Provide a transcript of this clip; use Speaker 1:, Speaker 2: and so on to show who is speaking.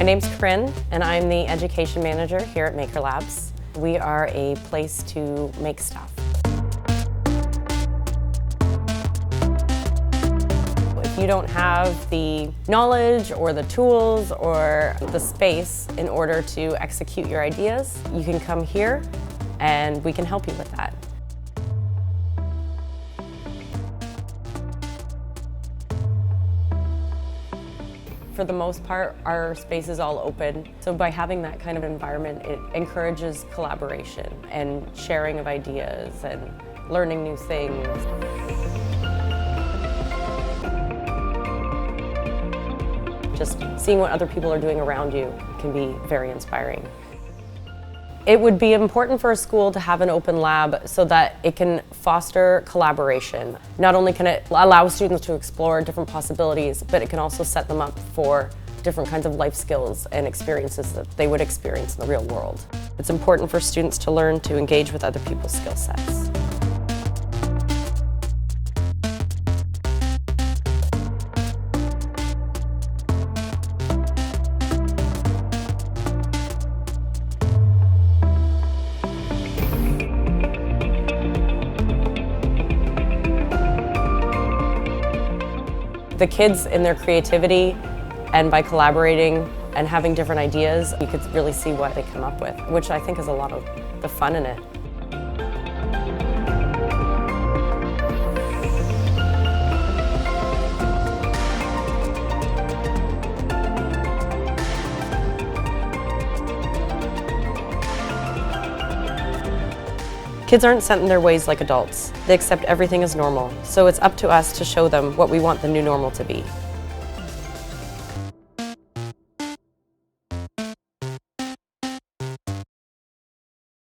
Speaker 1: name's Corinne, and I'm the Education Manager here at Maker Labs. We are a place to make stuff. If you don't have the knowledge or the tools or the space in order to execute your ideas, you can come here and we can help you with that. For the most part, our space is all open. So by having that kind of environment, it encourages collaboration and sharing of ideas and learning new things. Just seeing what other people are doing around you can be very inspiring. It would be important for a school to have an open lab so that it can foster collaboration. Not only can it allow students to explore different possibilities, but it can also set them up for different kinds of life skills and experiences that they would experience in the real world. It's important for students to learn to engage with other people's skill sets. The kids in their creativity and by collaborating and having different ideas, you could really see what they come up with, which I think is a lot of the fun in it. Kids aren't set in their ways like adults. They accept everything as normal, so it's up to us to show them what we want the new normal to be.